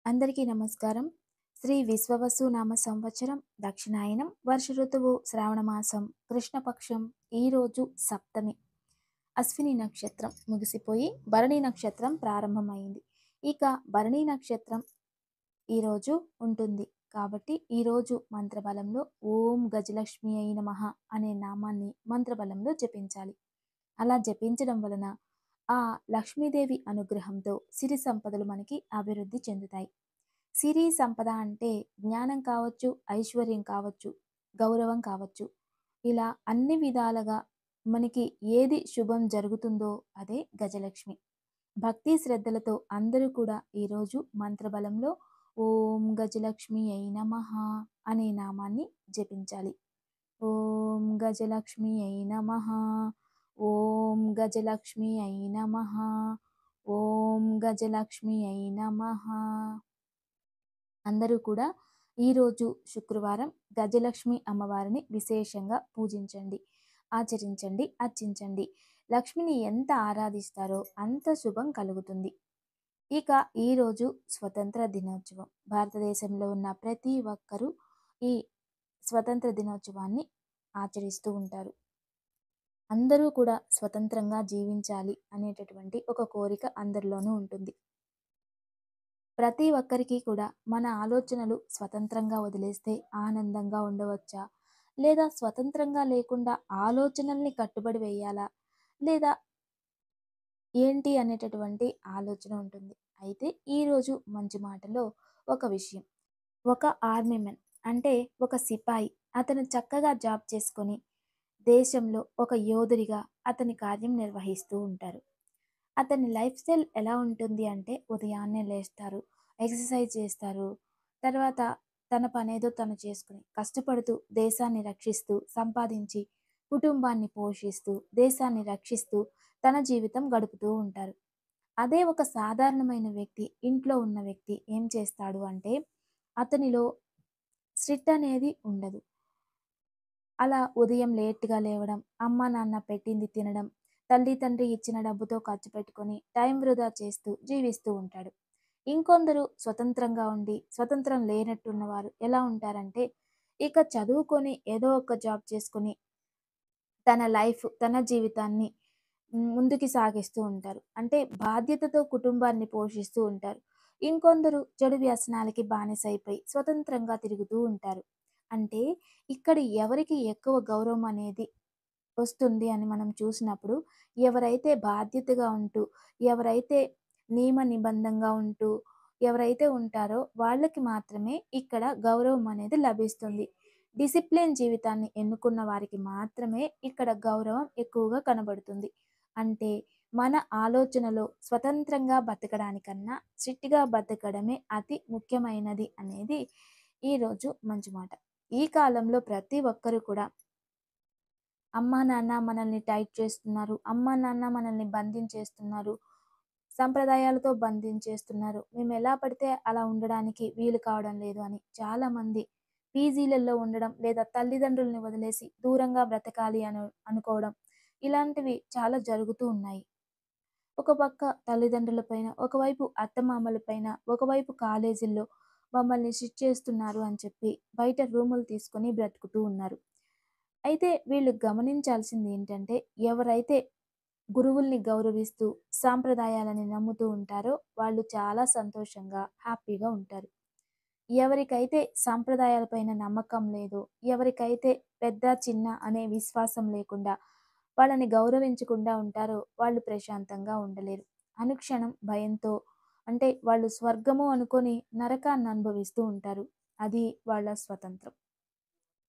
అందరికీ నమస్కారం. శ్రీ విశ్వవసు నామ సంవత్సరం దక్షిణాయనం వర్ష ఋతువు శ్రావణ మాసం కృష్ణపక్షం ఈరోజు సప్తమి. అశ్విని నక్షత్రం ముగిసిపోయి భరణి నక్షత్రం ప్రారంభమైంది. ఇక భరణి నక్షత్రం ఈరోజు ఉంటుంది కాబట్టి ఈరోజు మంత్రబలంలో ఓం గజలక్ష్మి అయి నమః అనే నామాన్ని మంత్రబలంలో జపించాలి. అలా జపించడం వలన ఆ లక్ష్మీదేవి అనుగ్రహంతో సిరి సంపదలు మనకి అభివృద్ధి చెందుతాయి. సిరి సంపద అంటే జ్ఞానం కావచ్చు, ఐశ్వర్యం కావచ్చు, గౌరవం కావచ్చు. ఇలా అన్ని విధాలుగా మనకి ఏది శుభం జరుగుతుందో అదే గజలక్ష్మి. భక్తి శ్రద్ధలతో అందరూ కూడా ఈరోజు మంత్రబలంలో ఓం గజలక్ష్మి అయి నమః అనే నామాన్ని జపించాలి. ఓం గజలక్ష్మి అయి నమః, ఓం గజలక్ష్మి అయి నమః, ఓం గజలక్ష్మి అయి నమః. అందరూ కూడా ఈరోజు శుక్రవారం గజలక్ష్మి అమ్మవారిని విశేషంగా పూజించండి, ఆచరించండి, అర్చించండి. లక్ష్మిని ఎంత ఆరాధిస్తారో అంత శుభం కలుగుతుంది. ఇక ఈరోజు స్వతంత్ర దినోత్సవం. భారతదేశంలో ఉన్న ప్రతి ఒక్కరూ ఈ స్వతంత్ర దినోత్సవాన్ని ఆచరిస్తూ ఉంటారు. అందరూ కూడా స్వతంత్రంగా జీవించాలి అనేటటువంటి ఒక కోరిక అందరిలోనూ ఉంటుంది. ప్రతి ఒక్కరికి కూడా మన ఆలోచనలు స్వతంత్రంగా వదిలేస్తే ఆనందంగా ఉండవచ్చా, లేదా స్వతంత్రంగా లేకుండా ఆలోచనల్ని కట్టుబడి వేయాలా, లేదా ఏంటి అనేటటువంటి ఆలోచన ఉంటుంది. అయితే ఈరోజు మంచి మాటలో ఒక విషయం, ఒక ఆర్మీమెన్ అంటే ఒక సిపాయి అతను చక్కగా జాబ్ చేసుకొని దేశంలో ఒక యోధుడిగా అతని కార్యం నిర్వహిస్తూ ఉంటారు. అతని లైఫ్ స్టైల్ ఎలా ఉంటుంది అంటే ఉదయాన్నే లేస్తారు, ఎక్సర్సైజ్ చేస్తారు, తర్వాత తన పనేదో తను చేసుకుని కష్టపడుతూ దేశాన్ని రక్షిస్తూ సంపాదించి కుటుంబాన్ని పోషిస్తూ దేశాన్ని రక్షిస్తూ తన జీవితం గడుపుతూ ఉంటారు. అదే ఒక సాధారణమైన వ్యక్తి, ఇంట్లో ఉన్న వ్యక్తి ఏం చేస్తాడు అంటే అతనిలో స్ట్రిట్ అనేది ఉండదు. అలా ఉదయం లేట్‌గా లేవడం, అమ్మా నాన్న పెట్టింది తినడం, తల్లి తండ్రి ఇచ్చిన డబ్బుతో ఖర్చు పెట్టుకొని టైం వృధా చేస్తూ జీవిస్తూ ఉంటాడు. ఇంకొందరు స్వతంత్రంగా ఉండి స్వతంత్రం లేనట్టున్నవారు ఎలా ఉంటారంటే ఇక చదువుకొని ఏదో ఒక జాబ్ చేసుకొని తన లైఫ్, తన జీవితాన్ని ముందుకి సాగిస్తూ ఉంటారు. అంటే బాధ్యతతో కుటుంబాన్ని పోషిస్తూ ఉంటారు. ఇంకొందరు చెడు వ్యసనాలకి బానిసైపోయి స్వతంత్రంగా తిరుగుతూ ఉంటారు. అంటే ఇక్కడ ఎవరికి ఎక్కువ గౌరవం అనేది వస్తుంది అని మనం చూసినప్పుడు ఎవరైతే బాధ్యతగా ఉంటూ, ఎవరైతే నియమ నిబంధనగా ఉంటూ, ఎవరైతే ఉంటారో వాళ్ళకి మాత్రమే ఇక్కడ గౌరవం అనేది లభిస్తుంది. డిసిప్లిన్ జీవితాన్ని ఎన్నుకున్న వారికి మాత్రమే ఇక్కడ గౌరవం ఎక్కువగా కనబడుతుంది. అంటే మన ఆలోచనలో స్వతంత్రంగా బతకడానికన్నా స్ట్రిక్ట్‌గా బతకడమే అతి ముఖ్యమైనది అనేది ఈరోజు మంచి మాట. ఈ కాలంలో ప్రతి ఒక్కరు కూడా అమ్మా నాన్న మనల్ని టైట్ చేస్తున్నారు, అమ్మా నాన్న మనల్ని బంధించేస్తున్నారు, సంప్రదాయాలతో బంధించేస్తున్నారు, మేము ఎలా పడితే అలా ఉండడానికి వీలు కావడం లేదు అని చాలామంది పీజీలలో ఉండడం, లేదా తల్లిదండ్రుల్ని వదిలేసి దూరంగా బ్రతకాలి అనుకోవడం, ఇలాంటివి చాలా జరుగుతూ ఉన్నాయి. ఒక పక్క తల్లిదండ్రుల పైన, ఒకవైపు అత్తమామల పైన, ఒకవైపు కాలేజీల్లో మమ్మల్ని స్ట్రిక్ట్ చేస్తున్నారు అని చెప్పి బయట రూములు తీసుకొని బ్రతుకుతూ ఉన్నారు. అయితే వీళ్ళు గమనించాల్సింది ఏంటంటే ఎవరైతే గురువుల్ని గౌరవిస్తూ సాంప్రదాయాలని నమ్ముతూ ఉంటారో వాళ్ళు చాలా సంతోషంగా, హ్యాపీగా ఉంటారు. ఎవరికైతే సాంప్రదాయాలపైన నమ్మకం లేదో, ఎవరికైతే పెద్ద, చిన్న అనే విశ్వాసం లేకుండా, వాళ్ళని గౌరవించకుండా ఉంటారో వాళ్ళు ప్రశాంతంగా ఉండలేరు. అనుక్షణం భయంతో, అంటే వాళ్ళు స్వర్గము అనుకొని నరకాన్ని అనుభవిస్తూ ఉంటారు. అది వాళ్ళ స్వతంత్రం.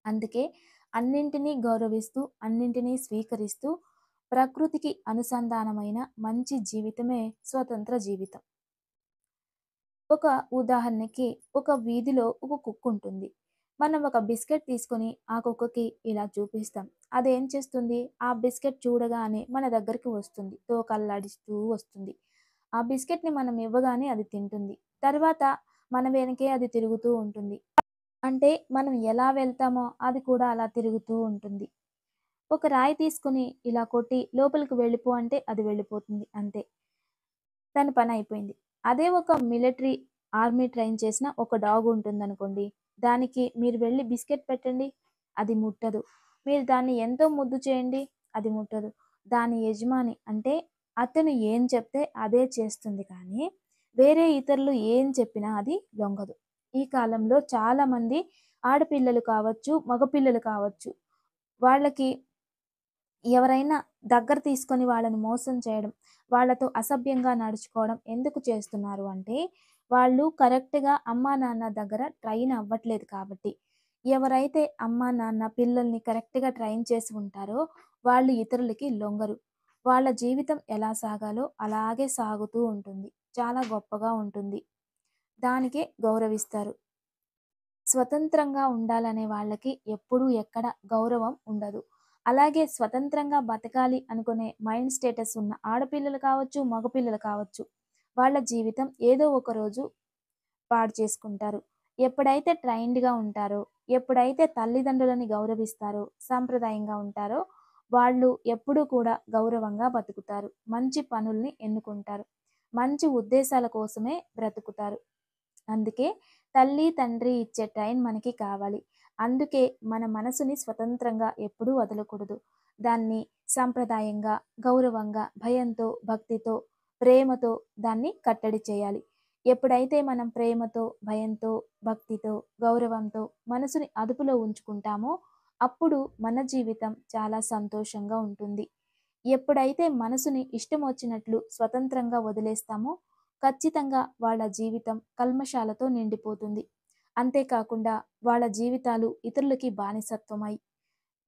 అందుకే అన్నింటినీ గౌరవిస్తూ, అన్నింటినీ స్వీకరిస్తూ ప్రకృతికి అనుసంధానమైన మంచి జీవితమే స్వతంత్ర జీవితం. ఒక ఉదాహరణకి ఒక వీధిలో ఒక కుక్క ఉంటుంది. మనం ఒక బిస్కెట్ తీసుకొని ఆ కుక్కకి ఇలా చూపిస్తాం. అదేం చేస్తుంది? ఆ బిస్కెట్ చూడగానే మన దగ్గరికి వస్తుంది. తోకల్లాడిస్తూ వస్తుంది. ఆ బిస్కెట్‌ని మనం ఇవ్వగానే అది తింటుంది. తర్వాత మన వెనకే అది తిరుగుతూ ఉంటుంది. అంటే మనం ఎలా వెళ్తామో అది కూడా అలా తిరుగుతూ ఉంటుంది. ఒక రాయి తీసుకొని ఇలా కొట్టి లోపలికి వెళ్ళిపో అంటే అది వెళ్ళిపోతుంది అంతే. దాని పని అయిపోయింది. అదే ఒక మిలిటరీ, ఆర్మీ ట్రైన్ చేసిన ఒక డాగ్ ఉంటుందనుకోండి. దానికి మీరు వెళ్లి బిస్కెట్ పెట్టండి, అది ముట్టదు. మీరు దాన్ని ఎంతో ముద్దు చేయండి, అది ముట్టదు. దాని యజమాని అంటే అతను ఏం చెప్తే అదే చేస్తుంది కానీ, వేరే ఇతరులు ఏం చెప్పినా అది లొంగదు. ఈ కాలంలో చాలామంది ఆడపిల్లలు కావచ్చు, మగపిల్లలు కావచ్చు, వాళ్ళకి ఎవరైనా దగ్గర తీసుకొని వాళ్ళని మోసం చేయడం, వాళ్ళతో అసభ్యంగా నడుచుకోవడం ఎందుకు చేస్తున్నారు అంటే, వాళ్ళు కరెక్ట్‌గా అమ్మా, నాన్న దగ్గర ట్రైన్ అవ్వట్లేదు కాబట్టి. ఎవరైతే అమ్మా, నాన్న పిల్లల్ని కరెక్ట్‌గా ట్రైన్ చేసి ఉంటారో, వాళ్ళు ఇతరులకి లొంగరు. వాళ్ళ జీవితం ఎలా సాగాలో అలాగే సాగుతూ ఉంటుంది. చాలా గొప్పగా ఉంటుంది. దానికే గౌరవిస్తారు. స్వతంత్రంగా ఉండాలనే వాళ్ళకి ఎప్పుడూ ఎక్కడ గౌరవం ఉండదు. అలాగే స్వతంత్రంగా బతకాలి అనుకునే మైండ్ స్టేటస్ ఉన్న ఆడపిల్లలు కావచ్చు, మగపిల్లలు కావచ్చు, వాళ్ళ జీవితం ఏదో ఒక రోజు పాడు చేసుకుంటారు. ఎప్పుడైతే ట్రైన్డ్‌గా ఉంటారో, ఎప్పుడైతే తల్లిదండ్రులని గౌరవిస్తారో, సాంప్రదాయంగా ఉంటారో, వాళ్ళు ఎప్పుడూ కూడా గౌరవంగా బతుకుతారు. మంచి పనుల్ని ఎన్నుకుంటారు. మంచి ఉద్దేశాల కోసమే బ్రతుకుతారు. అందుకే తల్లి, తండ్రి ఇచ్చే టైం మనకి కావాలి. అందుకే మన మనసుని స్వతంత్రంగా ఎప్పుడూ వదలకూడదు. దాన్ని సాంప్రదాయంగా, గౌరవంగా, భయంతో, భక్తితో, ప్రేమతో దాన్ని కట్టడి చేయాలి. ఎప్పుడైతే మనం ప్రేమతో, భయంతో, భక్తితో, గౌరవంతో మనసుని అదుపులో ఉంచుకుంటామో, అప్పుడు మన జీవితం చాలా సంతోషంగా ఉంటుంది. ఎప్పుడైతే మనసుని ఇష్టం వచ్చినట్లు స్వతంత్రంగా వదిలేస్తామో, ఖచ్చితంగా వాళ్ళ జీవితం కల్మషాలతో నిండిపోతుంది. అంతేకాకుండా వాళ్ళ జీవితాలు ఇతరులకి బానిసత్వమై,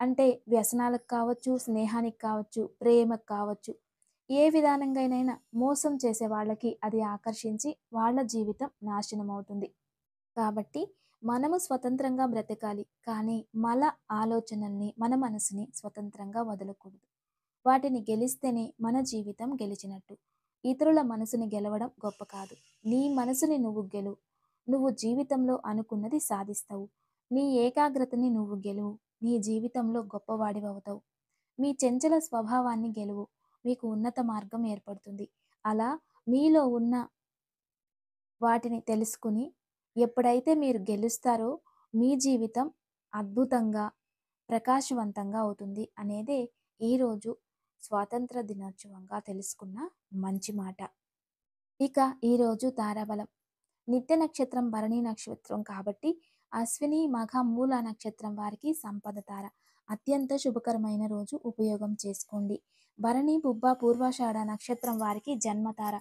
అంటే వ్యసనాలకు కావచ్చు, స్నేహానికి కావచ్చు, ప్రేమకు కావచ్చు, ఏ విధానంగానైనా మోసం చేసే వాళ్ళకి అది ఆకర్షించి వాళ్ళ జీవితం నాశనమవుతుంది. కాబట్టి మనము స్వతంత్రంగా బ్రతకాలి. కానీ మన ఆలోచనల్ని, మన మనసుని స్వతంత్రంగా వదలకూడదు. వాటిని గెలిస్తేనే మన జీవితం గెలిచినట్టు. ఇతరుల మనసుని గెలవడం గొప్ప కాదు. నీ మనసుని నువ్వు గెలువు. నువ్వు జీవితంలో అనుకున్నది సాధిస్తావు. నీ ఏకాగ్రతని నువ్వు గెలువు. నీ జీవితంలో గొప్పవాడివవుతావు. మీ చంచల స్వభావాన్ని గెలువు. మీకు ఉన్నత మార్గం ఏర్పడుతుంది. అలా మీలో ఉన్న వాటిని తెలుసుకుని ఎప్పుడైతే మీరు గెలుస్తారో మీ జీవితం అద్భుతంగా, ప్రకాశవంతంగా అవుతుంది అనేదే ఈరోజు స్వాతంత్ర దినోత్సవంగా తెలుసుకున్న మంచి మాట. ఇక ఈరోజు తారాబలం. నిత్య నక్షత్రం భరణి నక్షత్రం కాబట్టి అశ్విని, మఘ, మూల నక్షత్రం వారికి సంపద తార. అత్యంత శుభకరమైన రోజు, ఉపయోగం చేసుకోండి. భరణి, పుబ్బ, పూర్వాషాఢ నక్షత్రం వారికి జన్మతార.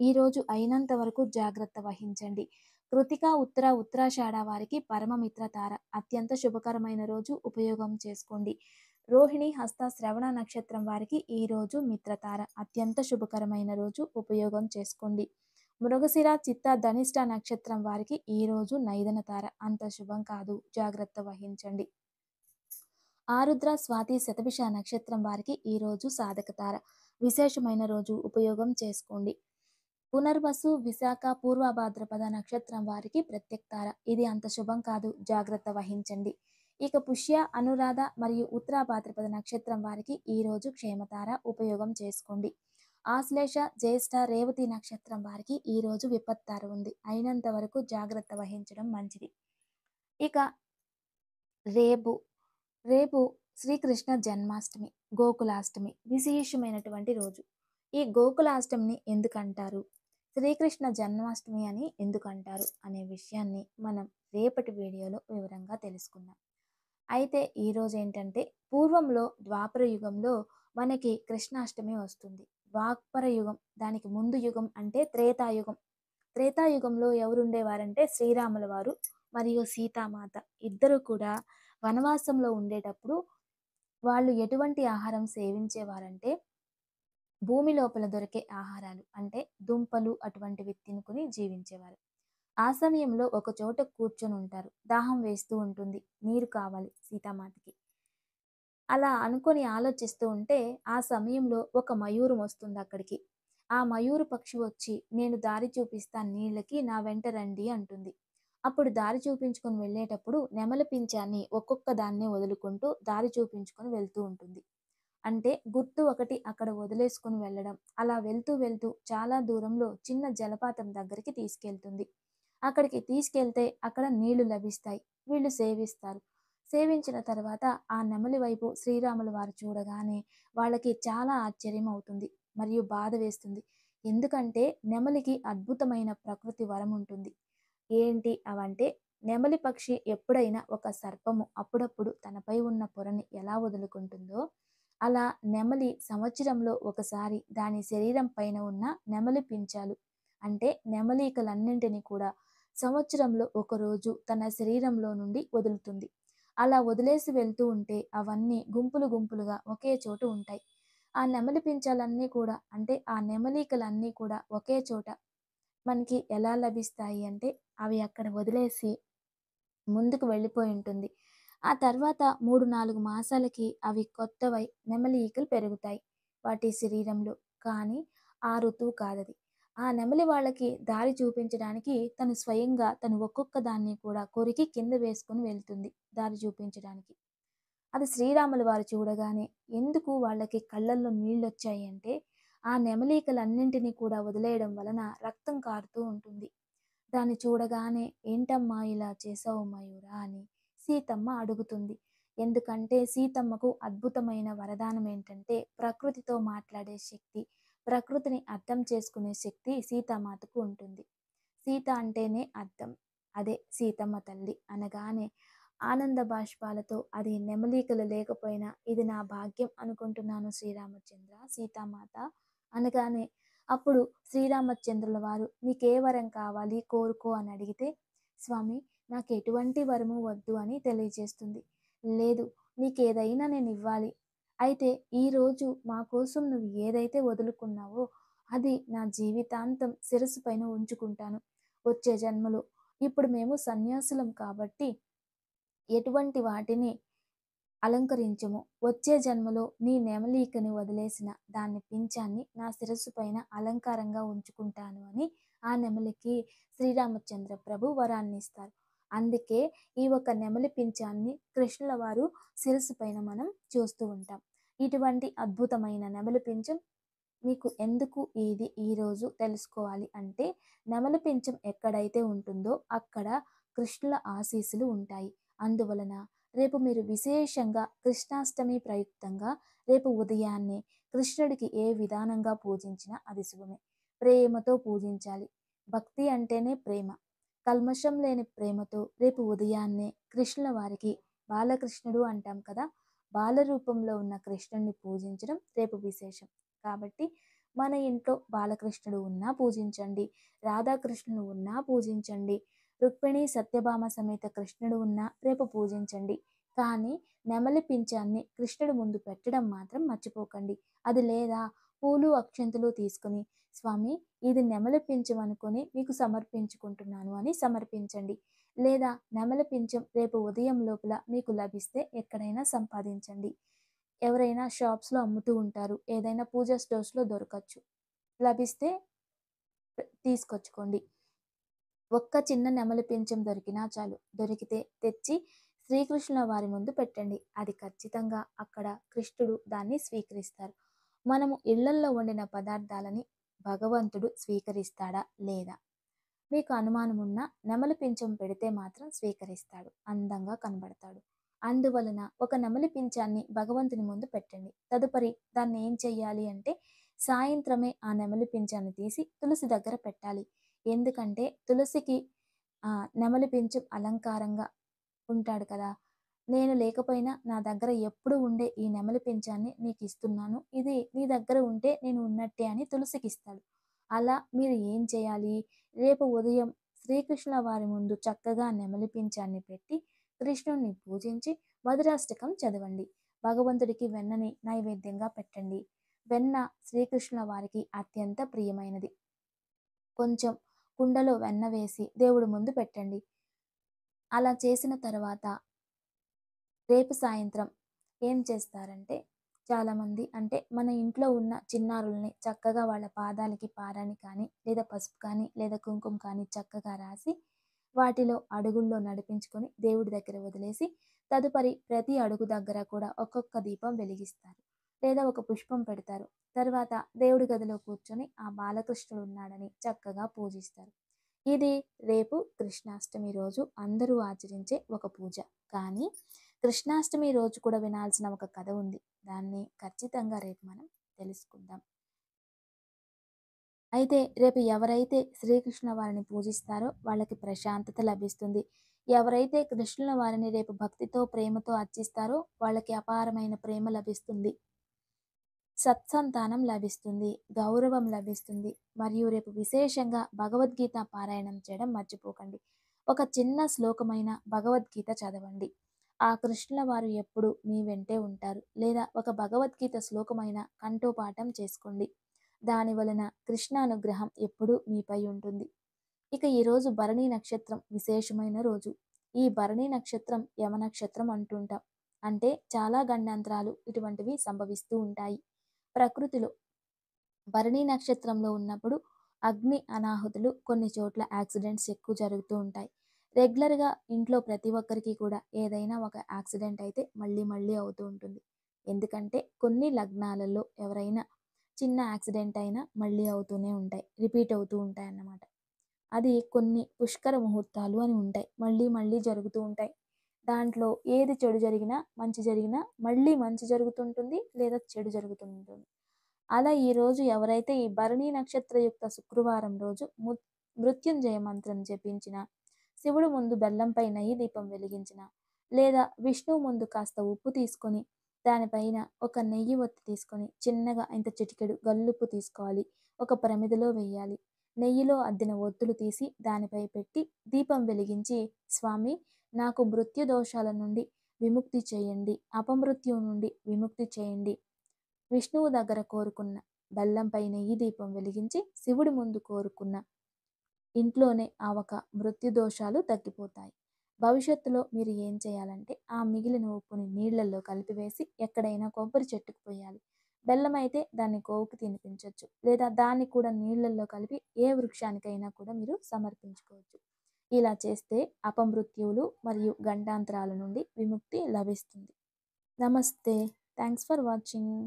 ఈరోజు అయినంత వరకు జాగ్రత్త వహించండి. కృతిక, ఉత్తర, ఉత్తరాషాఢ వారికి పరమమిత్ర తార. అత్యంత శుభకరమైన రోజు, ఉపయోగం చేసుకోండి. రోహిణి, హస్త, శ్రవణ నక్షత్రం వారికి ఈరోజు మిత్రతార. అత్యంత శుభకరమైన రోజు, ఉపయోగం చేసుకోండి. మృగశిర, చిత్త, ధనిష్ట నక్షత్రం వారికి ఈరోజు నైదన తార. అంత శుభం కాదు, జాగ్రత్త వహించండి. ఆరుద్ర, స్వాతి, శతభిష నక్షత్రం వారికి ఈరోజు సాధక తార. విశేషమైన రోజు, ఉపయోగం చేసుకోండి. పునర్వసు, విశాఖ, పూర్వభాద్రపద నక్షత్రం వారికి ప్రత్యక్తార. ఇది అంత శుభం కాదు, జాగ్రత్త వహించండి. ఇక పుష్య, అనురాధ మరియు ఉత్తరాభాద్రపద నక్షత్రం వారికి ఈరోజు క్షేమతార. ఉపయోగం చేసుకోండి. ఆశ్లేష, జ్యేష్ఠ, రేవతి నక్షత్రం వారికి ఈరోజు విపత్తార ఉంది. అయినంత వరకు జాగ్రత్త వహించడం మంచిది. ఇక రేపు రేపు శ్రీకృష్ణ జన్మాష్టమి, గోకులాష్టమి విశేషమైనటువంటి రోజు. ఈ గోకులాష్టమిని ఎందుకంటారు, శ్రీకృష్ణ జన్మాష్టమి అని ఎందుకంటారు అనే విషయాన్ని మనం రేపటి వీడియోలో వివరంగా తెలుసుకుందాం. అయితే ఈరోజు ఏంటంటే, పూర్వంలో ద్వాపర యుగంలో మనకి కృష్ణాష్టమి వస్తుంది. ద్వాపర యుగం, దానికి ముందు యుగం అంటే త్రేతాయుగం. త్రేతాయుగంలో ఎవరుండేవారంటే శ్రీరాముల వారు మరియు సీతామాత ఇద్దరు కూడా వనవాసంలో ఉండేటప్పుడు వాళ్ళు ఎటువంటి ఆహారం సేవించేవారంటే, భూమి లోపల దొరికే ఆహారాలు అంటే దుంపలు అటువంటివి తినుకుని జీవించేవారు. ఆ సమయంలో ఒక చోట కూర్చొని ఉంటారు. దాహం వేస్తూ ఉంటుంది. నీరు కావాలి సీతామాతకి. అలా అనుకొని ఆలోచిస్తూ ఉంటే ఆ సమయంలో ఒక మయూరం వస్తుంది అక్కడికి. ఆ మయూరు పక్షి వచ్చి, నేను దారి చూపిస్తాను నీళ్ళకి, నా వెంట రండి అంటుంది. అప్పుడు దారి చూపించుకొని వెళ్ళేటప్పుడు నెమలి పించాన్ని ఒక్కొక్క దాన్నే వదులుకుంటూ దారి చూపించుకొని వెళ్తూ ఉంటుంది. అంటే గుర్తు ఒకటి అక్కడ వదిలేసుకొని వెళ్ళడం. అలా వెళ్తూ వెళ్తూ చాలా దూరంలో చిన్న జలపాతం దగ్గరికి తీసుకెళ్తుంది. అక్కడికి తీసుకెళ్తే అక్కడ నీళ్లు లభిస్తాయి. వీళ్ళు సేవిస్తారు. సేవించిన తర్వాత ఆ నెమలి వైపు శ్రీరాముల వారు చూడగానే వాళ్ళకి చాలా ఆశ్చర్యం అవుతుంది. మరియు బాధ వేస్తుంది. ఎందుకంటే నెమలికి అద్భుతమైన ప్రకృతి వరం ఉంటుంది. ఏంటి అవంటే నెమలి పక్షి ఎప్పుడైనా ఒక సర్పము అప్పుడప్పుడు తనపై ఉన్న పొరని ఎలా వదులుకుంటుందో, అలా నెమలి సంవత్సరంలో ఒకసారి దాని శరీరం పైన ఉన్న నెమలి పించాలు అంటే నెమలికలన్నింటినీ కూడా సంవత్సరంలో ఒకరోజు తన శరీరంలో నుండి వదులుతుంది. అలా వదిలేసి వెళ్తూ ఉంటే అవన్నీ గుంపులు గుంపులుగా ఒకే చోట ఉంటాయి. ఆ నెమలి పించాలన్నీ కూడా అంటే ఆ నెమలికలన్నీ కూడా ఒకే చోట మనకి ఎలా లభిస్తాయి అంటే అవి అక్కడ వదిలేసి ముందుకు వెళ్ళిపోయి ఉంటుంది. ఆ తర్వాత 3, 4 మాసాలకి అవి కొత్తవై నెమలి ఈకలు పెరుగుతాయి వాటి శరీరంలో. కానీ ఆ ఋతువు కాదది. ఆ నెమలి వాళ్ళకి దారి చూపించడానికి తను స్వయంగా తను ఒక్కొక్క దాన్ని కూడా కొరికి కింద వేసుకొని వెళ్తుంది దారి చూపించడానికి. అది శ్రీరాములు వారు చూడగానే ఎందుకు వాళ్ళకి కళ్ళల్లో నీళ్ళొచ్చాయి అంటే, ఆ నెమలికలన్నింటినీ కూడా వదిలేయడం వలన రక్తం కారుతూ ఉంటుంది. దాన్ని చూడగానే ఏంటమ్మా ఇలా చేసావు మయూరా అని సీతమ్మ అడుగుతుంది. ఎందుకంటే సీతమ్మకు అద్భుతమైన వరదానం ఏంటంటే ప్రకృతితో మాట్లాడే శక్తి, ప్రకృతిని అర్థం చేసుకునే శక్తి సీతామాతకు ఉంటుంది. సీత అంటేనే అర్థం. అదే సీతమ్మ తల్లి అనగానే ఆనంద బాష్పాలతో అది నెమలికలు లేకపోయినా ఇది నా భాగ్యం అనుకుంటున్నాను శ్రీరామచంద్ర, సీతామాత అనగానే అప్పుడు శ్రీరామచంద్రుల వారు నీకే వరం కావాలి కోరుకో అని అడిగితే, స్వామి నాకు ఎటువంటి వరము వద్దు అని తెలియజేస్తుంది. లేదు, నీకేదైనా నేను ఇవ్వాలి. అయితే ఈరోజు మా కోసం నువ్వు ఏదైతే వదులుకున్నావో అది నా జీవితాంతం శిరస్సు పైన ఉంచుకుంటాను. వచ్చే జన్మలో ఇప్పుడు మేము సన్యాసులం కాబట్టి ఎటువంటి వాటిని అలంకరించము. వచ్చే జన్మలో నీ నెమలీకని వదిలేసిన దాన్ని పించాన్ని నా శిరస్సు పైన అలంకారంగా ఉంచుకుంటాను అని ఆ నెమలికి శ్రీరామచంద్ర ప్రభు వరాన్నిస్తారు. అందుకే ఈ ఒక నెమలి పించాన్ని కృష్ణుల వారు శిరస్సు పైన మనం చూస్తూ ఉంటాం. ఇటువంటి అద్భుతమైన నెమలి పించం మీకు ఎందుకు ఇది ఈరోజు తెలుసుకోవాలి అంటే, నెమలి పించం ఎక్కడైతే ఉంటుందో అక్కడ కృష్ణుల ఆశీస్సులు ఉంటాయి. అందువలన రేపు మీరు విశేషంగా కృష్ణాష్టమి ప్రయుక్తంగా రేపు ఉదయాన్నే కృష్ణుడికి ఏ విధానంగా పూజించినా అది శుభమే. ప్రేమతో పూజించాలి. భక్తి అంటేనే ప్రేమ. కల్మషం లేని ప్రేమతో రేపు ఉదయాన్నే కృష్ణుల వారికి బాలకృష్ణుడు అంటాం కదా, బాల రూపంలో ఉన్న కృష్ణుడిని పూజించడం రేపు విశేషం. కాబట్టి మన ఇంట్లో బాలకృష్ణుడు ఉన్నా పూజించండి, రాధాకృష్ణుడు ఉన్నా పూజించండి, రుక్మిణి సత్యభామ సమేత కృష్ణుడు ఉన్నా రేపు పూజించండి. కానీ నెమలి పించాన్ని కృష్ణుడి ముందు పెట్టడం మాత్రం మర్చిపోకండి. అది లేదా పూలు అక్షంతులు తీసుకుని స్వామి ఇది నెమలి పించం అనుకొని మీకు సమర్పించుకుంటున్నాను అని సమర్పించండి. లేదా నెమలి పించం రేపు ఉదయం లోపల మీకు లభిస్తే ఎక్కడైనా సంపాదించండి. ఎవరైనా షాప్స్లో అమ్ముతూ ఉంటారు, ఏదైనా పూజా స్టోర్స్లో దొరకచ్చు. లభిస్తే తీసుకొచ్చుకోండి. ఒక్క చిన్న నెమలి పించం దొరికినా చాలు. దొరికితే తెచ్చి శ్రీకృష్ణుల వారి ముందు పెట్టండి. అది ఖచ్చితంగా అక్కడ కృష్ణుడు దాన్ని స్వీకరిస్తారు. మనము ఇళ్లల్లో వండిన పదార్థాలని భగవంతుడు స్వీకరిస్తాడా లేదా? మీకు అనుమానం ఉన్న నెమలి పించం పెడితే మాత్రం స్వీకరిస్తాడు, అందంగా కనబడతాడు. అందువలన ఒక నెమలి పించాన్ని భగవంతుని ముందు పెట్టండి. తదుపరి దాన్ని ఏం చెయ్యాలి అంటే సాయంత్రమే ఆ నెమలి పించాన్ని తీసి తులసి దగ్గర పెట్టాలి. ఎందుకంటే తులసికి నెమలి పించం అలంకారంగా ఉంటాడు కదా. నేను లేకపోయినా నా దగ్గర ఎప్పుడు ఉండే ఈ నెమలి పించాన్ని నీకు ఇస్తున్నాను, ఇది నీ దగ్గర ఉంటే నేను ఉన్నట్టే అని తులసికి ఇస్తాడు. అలా మీరు ఏం చేయాలి, రేపు ఉదయం శ్రీకృష్ణుల వారి ముందు చక్కగా నెమలి పించాన్ని పెట్టి కృష్ణుణ్ణి పూజించి మధురాష్టకం చదవండి. భగవంతుడికి వెన్నని నైవేద్యంగా పెట్టండి. వెన్న శ్రీకృష్ణుల వారికి అత్యంత ప్రియమైనది. కొంచెం కుండలో వెన్న వేసి దేవుడి ముందు పెట్టండి. అలా చేసిన తర్వాత రేపు సాయంత్రం ఏం చేస్తారంటే, చాలామంది అంటే మన ఇంట్లో ఉన్న చిన్నారుల్ని చక్కగా వాళ్ళ పాదాలకి పారాని కానీ లేదా పసుపు కానీ లేదా కుంకుమ కానీ చక్కగా రాసి వాటిలో అడుగుల్లో నడిపించుకొని దేవుడి దగ్గర వదిలేసి తదుపరి ప్రతి అడుగు దగ్గర కూడా ఒక్కొక్క దీపం వెలిగిస్తారు. లేదా ఒక పుష్పం పెడతారు. తర్వాత దేవుడి గదిలో కూర్చొని ఆ బాలకృష్ణుడు ఉన్నాడని చక్కగా పూజిస్తారు. ఇది రేపు కృష్ణాష్టమి రోజు అందరూ ఆచరించే ఒక పూజ. కానీ కృష్ణాష్టమి రోజు కూడా వినాల్సిన ఒక కథ ఉంది. దాన్ని ఖచ్చితంగా రేపు మనం తెలుసుకుందాం. అయితే రేపు ఎవరైతే శ్రీకృష్ణ వారిని పూజిస్తారో వాళ్ళకి ప్రశాంతత లభిస్తుంది. ఎవరైతే కృష్ణుల వారిని రేపు భక్తితో, ప్రేమతో అర్చిస్తారో వాళ్ళకి అపారమైన ప్రేమ లభిస్తుంది. సత్సంతానం లభిస్తుంది. గౌరవం లభిస్తుంది. మరియు రేపు విశేషంగా భగవద్గీత పారాయణం చేయడం మర్చిపోకండి. ఒక చిన్న శ్లోకమైన భగవద్గీత చదవండి. ఆ కృష్ణుల వారు ఎప్పుడు మీ వెంటే ఉంటారు. లేదా ఒక భగవద్గీత శ్లోకమైన కంఠోపాఠం చేసుకోండి. దాని వలన కృష్ణ అనుగ్రహం ఎప్పుడూ మీపై ఉంటుంది. ఇక ఈరోజు భరణి నక్షత్రం విశేషమైన రోజు. ఈ భరణి నక్షత్రం యమ నక్షత్రం అంటుంటాం. అంటే చాలా గండాంతరాలు ఇటువంటివి సంభవిస్తూ ఉంటాయి. ప్రకృతిలో భరణి నక్షత్రంలో ఉన్నప్పుడు అగ్ని అనాహుతులు, కొన్ని చోట్ల యాక్సిడెంట్స్ ఎక్కువ జరుగుతూ ఉంటాయి. రెగ్యులర్గా ఇంట్లో ప్రతి ఒక్కరికి కూడా ఏదైనా ఒక యాక్సిడెంట్ అయితే మళ్ళీ మళ్ళీ అవుతూ ఉంటుంది. ఎందుకంటే కొన్ని లగ్నాలలో ఎవరైనా చిన్న యాక్సిడెంట్ అయినా మళ్ళీ అవుతూనే ఉంటాయి, రిపీట్ అవుతూ ఉంటాయి అన్నమాట. అది కొన్ని పుష్కర ముహూర్తాలు అని ఉంటాయి, మళ్ళీ మళ్ళీ జరుగుతూ ఉంటాయి. దాంట్లో ఏది చెడు జరిగినా మంచి జరిగినా మళ్ళీ మంచి జరుగుతుంటుంది, లేదా చెడు జరుగుతుంటుంది. అలా ఈరోజు ఎవరైతే ఈ భరణి నక్షత్రయుక్త శుక్రవారం రోజు మృత్యుంజయ మంత్రం జపించిన, శివుడు ముందు బెల్లంపై నెయ్యి దీపం వెలిగించిన, లేదా విష్ణువు ముందు కాస్త ఉప్పు తీసుకొని దానిపైన ఒక నెయ్యి ఒత్తి తీసుకొని చిన్నగా ఇంత చిటికెడు గల్లుప్పు తీసుకోవాలి, ఒక ప్రమిదలో వేయాలి. నెయ్యిలో అద్దిన ఒత్తులు తీసి దానిపై పెట్టి దీపం వెలిగించి, స్వామి నాకు మృత్యు దోషాల నుండి విముక్తి చేయండి, అపమృత్యు నుండి విముక్తి చేయండి, విష్ణువు దగ్గర కోరుకున్న బెల్లంపై నెయ్యి దీపం వెలిగించి శివుడి ముందు కోరుకున్న ఇంట్లోనే ఆ ఒక మృత్యు దోషాలు తగ్గిపోతాయి. భవిష్యత్తులో మీరు ఏం చేయాలంటే ఆ మిగిలిన ఉప్పుని నీళ్లలో కలిపివేసి ఎక్కడైనా కొబ్బరి చెట్టుకు పోయాలి. బెల్లం అయితే దాన్ని గోవుకి తినిపించవచ్చు, లేదా దాన్ని కూడా నీళ్లలో కలిపి ఏ వృక్షానికైనా కూడా మీరు సమర్పించుకోవచ్చు. ఇలా చేస్తే అపమృత్యువులు మరియు గండాంతరాల నుండి విముక్తి లభిస్తుంది. నమస్తే. Thanks for watching.